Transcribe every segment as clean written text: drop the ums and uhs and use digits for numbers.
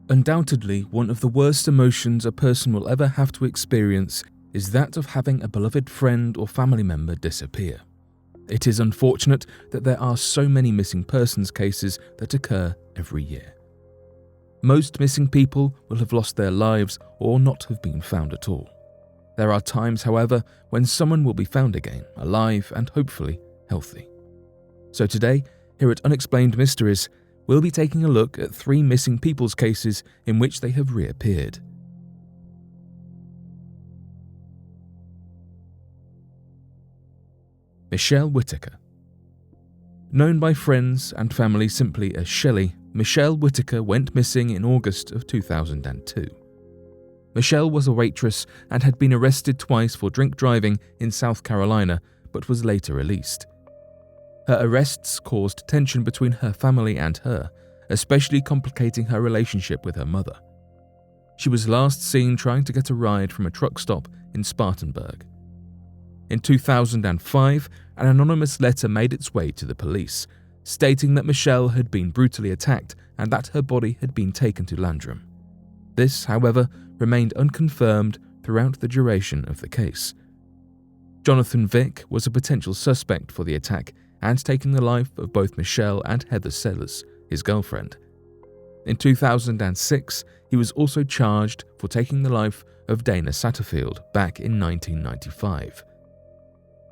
Undoubtedly, one of the worst emotions a person will ever have to experience is that of having a beloved friend or family member disappear. It is unfortunate that there are so many missing persons cases that occur every year. Most missing people will have lost their lives or not have been found at all. There are times, however, when someone will be found again, alive and hopefully healthy. So today, here at Unexplained Mysteries, we'll be taking a look at 3 missing people's cases in which they have reappeared. Michelle Whittaker. Known by friends and family simply as Shelley, Michelle Whittaker went missing in August of 2002. Michelle was a waitress and had been arrested twice for drink driving in South Carolina, but was later released. Her arrests caused tension between her family and her, especially complicating her relationship with her mother. She was last seen trying to get a ride from a truck stop in Spartanburg. In 2005, an anonymous letter made its way to the police, stating that Michelle had been brutally attacked and that her body had been taken to Landrum. This, however, remained unconfirmed throughout the duration of the case. Jonathan Vick was a potential suspect for the attack and taking the life of both Michelle and Heather Sellers, his girlfriend. In 2006, he was also charged for taking the life of Dana Satterfield back in 1995.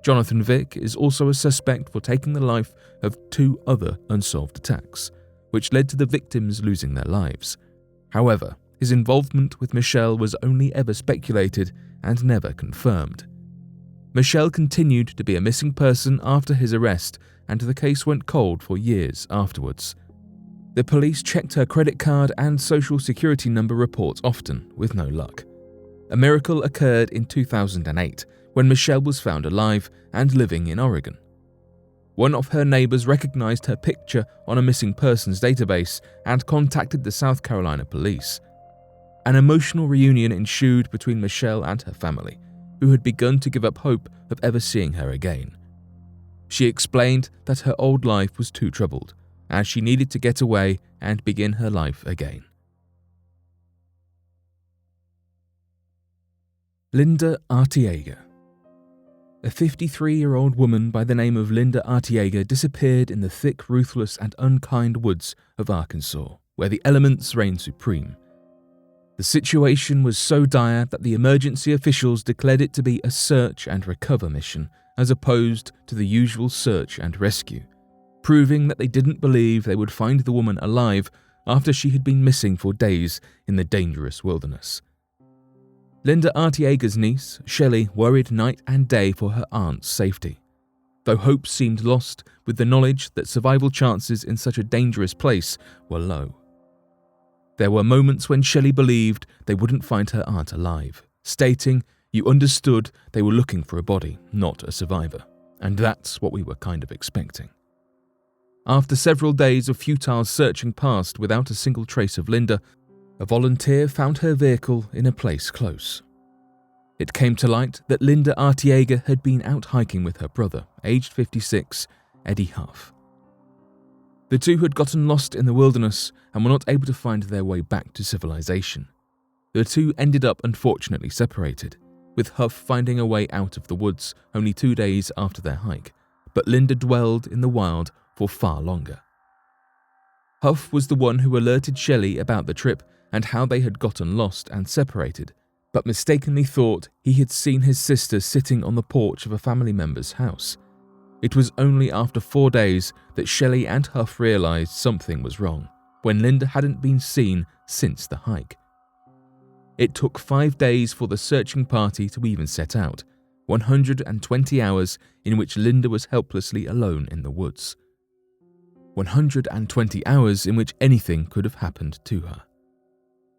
Jonathan Vick is also a suspect for taking the life of 2 other unsolved attacks, which led to the victims losing their lives. However, his involvement with Michelle was only ever speculated and never confirmed. Michelle continued to be a missing person after his arrest, and the case went cold for years afterwards. The police checked her credit card and social security number reports often, with no luck. A miracle occurred in 2008 when Michelle was found alive and living in Oregon. One of her neighbors recognized her picture on a missing persons database and contacted the South Carolina police. An emotional reunion ensued between Michelle and her family, who had begun to give up hope of ever seeing her again. She explained that her old life was too troubled, and she needed to get away and begin her life again. Linda Artiego. A 53-year-old woman by the name of Linda Artiego disappeared in the thick, ruthless and unkind woods of Arkansas, where the elements reign supreme. The situation was so dire that the emergency officials declared it to be a search and recover mission, as opposed to the usual search and rescue, proving that they didn't believe they would find the woman alive after she had been missing for days in the dangerous wilderness. Linda Artiego's niece, Shelley, worried night and day for her aunt's safety, though hope seemed lost with the knowledge that survival chances in such a dangerous place were low. There were moments when Shelley believed they wouldn't find her aunt alive, stating, "You understood they were looking for a body, not a survivor, and that's what we were kind of expecting." After several days of futile searching passed without a single trace of Linda, a volunteer found her vehicle in a place close. It came to light that Linda Artiego had been out hiking with her brother, aged 56, Eddie Huff. The two had gotten lost in the wilderness and were not able to find their way back to civilization. The two ended up unfortunately separated, with Huff finding a way out of the woods only 2 days after their hike, but Linda dwelled in the wild for far longer. Huff was the one who alerted Shelley about the trip and how they had gotten lost and separated, but mistakenly thought he had seen his sister sitting on the porch of a family member's house. It was only after 4 days that Shelley and Huff realized something was wrong, when Linda hadn't been seen since the hike. It took 5 days for the searching party to even set out, 120 hours in which Linda was helplessly alone in the woods. 120 hours in which anything could have happened to her.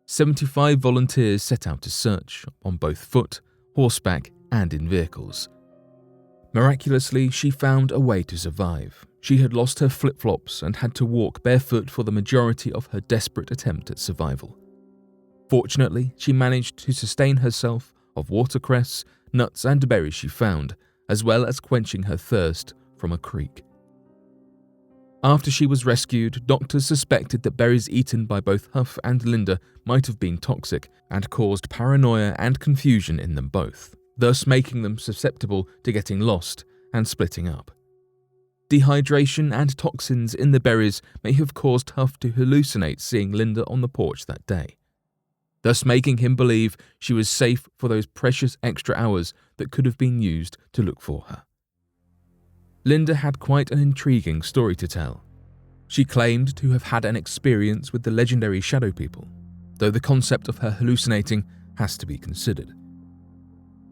75 volunteers set out to search, on both foot, horseback, and in vehicles. Miraculously, she found a way to survive. She had lost her flip-flops and had to walk barefoot for the majority of her desperate attempt at survival. Fortunately, she managed to sustain herself of watercress, nuts, and berries she found, as well as quenching her thirst from a creek. After she was rescued, doctors suspected that berries eaten by both Huff and Linda might have been toxic and caused paranoia and confusion in them both, thus making them susceptible to getting lost and splitting up. Dehydration and toxins in the berries may have caused Huff to hallucinate seeing Linda on the porch that day, thus making him believe she was safe for those precious extra hours that could have been used to look for her. Linda had quite an intriguing story to tell. She claimed to have had an experience with the legendary shadow people, though the concept of her hallucinating has to be considered.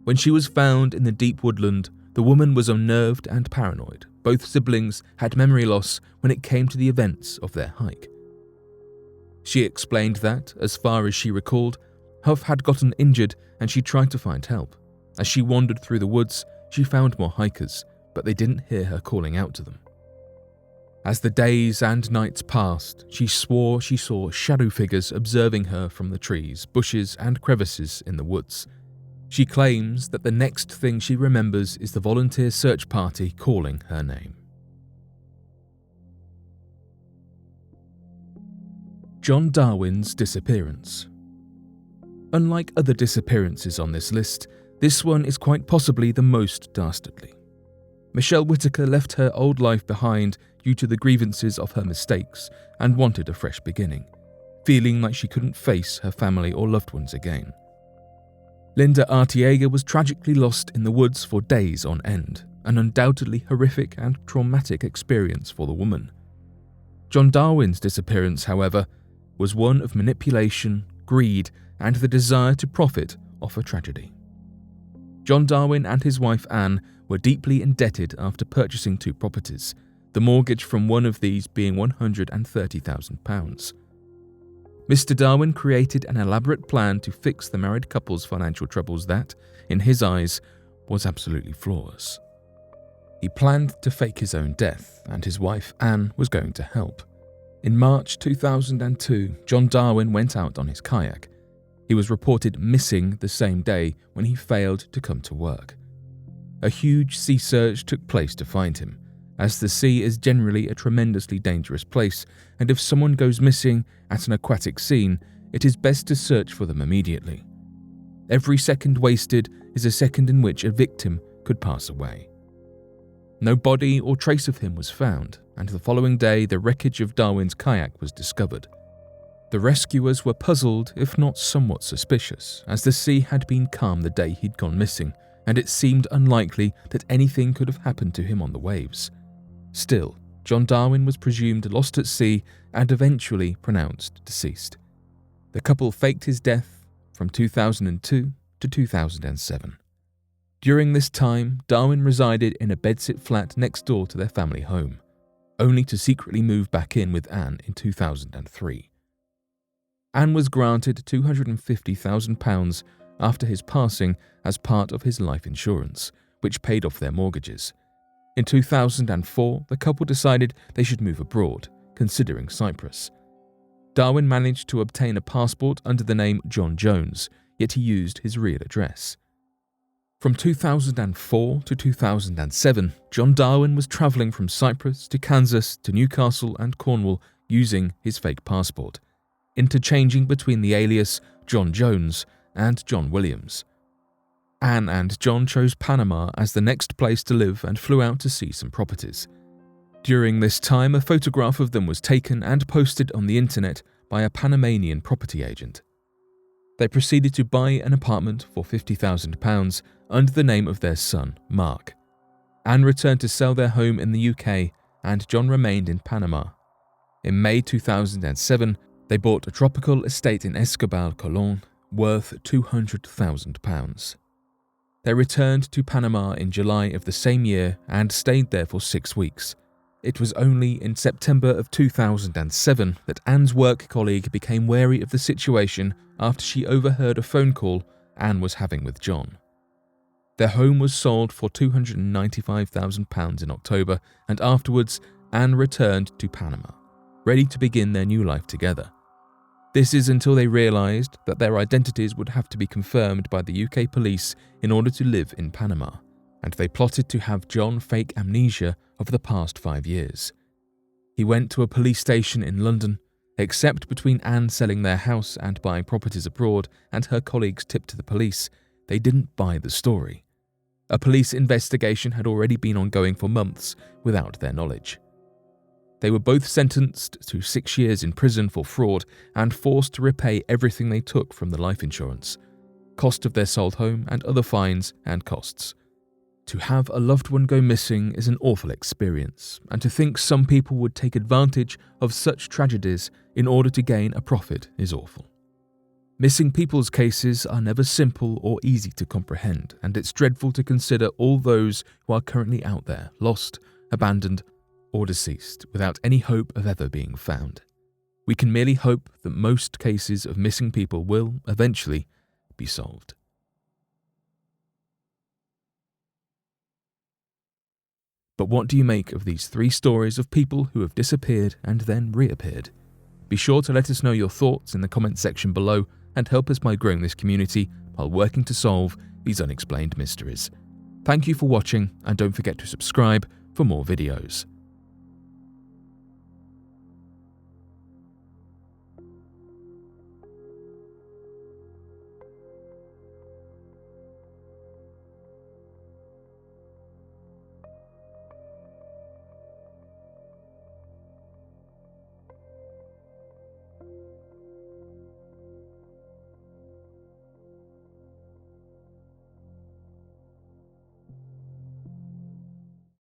When she was found in the deep woodland, the woman was unnerved and paranoid. Both siblings had memory loss when it came to the events of their hike. She explained that, as far as she recalled, Huff had gotten injured and she tried to find help. As she wandered through the woods, she found more hikers, but they didn't hear her calling out to them. As the days and nights passed, she swore she saw shadow figures observing her from the trees, bushes, and crevices in the woods. She claims that the next thing she remembers is the volunteer search party calling her name. John Darwin's disappearance. Unlike other disappearances on this list, this one is quite possibly the most dastardly. Michelle Whittaker left her old life behind due to the grievances of her mistakes and wanted a fresh beginning, feeling like she couldn't face her family or loved ones again. Linda Artiego was tragically lost in the woods for days on end, an undoubtedly horrific and traumatic experience for the woman. John Darwin's disappearance, however, was one of manipulation, greed, and the desire to profit off a tragedy. John Darwin and his wife Anne were deeply indebted after purchasing 2 properties, the mortgage from one of these being £130,000. Mr. Darwin created an elaborate plan to fix the married couple's financial troubles that, in his eyes, was absolutely flawless. He planned to fake his own death, and his wife Anne was going to help. In March 2002, John Darwin went out on his kayak. He was reported missing the same day when he failed to come to work. A huge sea search took place to find him, as the sea is generally a tremendously dangerous place, and if someone goes missing at an aquatic scene, it is best to search for them immediately. Every second wasted is a second in which a victim could pass away. No body or trace of him was found, and the following day the wreckage of Darwin's kayak was discovered. The rescuers were puzzled, if not somewhat suspicious, as the sea had been calm the day he'd gone missing, and it seemed unlikely that anything could have happened to him on the waves. Still, John Darwin was presumed lost at sea and eventually pronounced deceased. The couple faked his death from 2002 to 2007. During this time, Darwin resided in a bedsit flat next door to their family home, only to secretly move back in with Anne in 2003. Anne was granted £250,000 after his passing as part of his life insurance, which paid off their mortgages. In 2004, the couple decided they should move abroad, considering Cyprus. Darwin managed to obtain a passport under the name John Jones, yet he used his real address. From 2004 to 2007, John Darwin was travelling from Cyprus to Kansas to Newcastle and Cornwall using his fake passport, interchanging between the alias John Jones and John Williams. Anne and John chose Panama as the next place to live and flew out to see some properties. During this time, a photograph of them was taken and posted on the internet by a Panamanian property agent. They proceeded to buy an apartment for £50,000 under the name of their son, Mark. Anne returned to sell their home in the UK, and John remained in Panama. In May 2007, they bought a tropical estate in Escobal, Colón, worth £200,000. They returned to Panama in July of the same year and stayed there for 6 weeks. It was only in September of 2007 that Anne's work colleague became wary of the situation after she overheard a phone call Anne was having with John. Their home was sold for £295,000 in October, and afterwards Anne returned to Panama, ready to begin their new life together. This is until they realised that their identities would have to be confirmed by the UK police in order to live in Panama, and they plotted to have John fake amnesia of the past 5 years. He went to a police station in London, except between Anne selling their house and buying properties abroad and her colleagues' tip to the police, they didn't buy the story. A police investigation had already been ongoing for months without their knowledge. They were both sentenced to 6 years in prison for fraud and forced to repay everything they took from the life insurance, cost of their sold home and other fines and costs. To have a loved one go missing is an awful experience, and to think some people would take advantage of such tragedies in order to gain a profit is awful. Missing people's cases are never simple or easy to comprehend, and it's dreadful to consider all those who are currently out there, lost, abandoned, or deceased, without any hope of ever being found. We can merely hope that most cases of missing people will, eventually, be solved. But what do you make of these 3 stories of people who have disappeared and then reappeared? Be sure to let us know your thoughts in the comments section below and help us by growing this community while working to solve these unexplained mysteries. Thank you for watching, and don't forget to subscribe for more videos.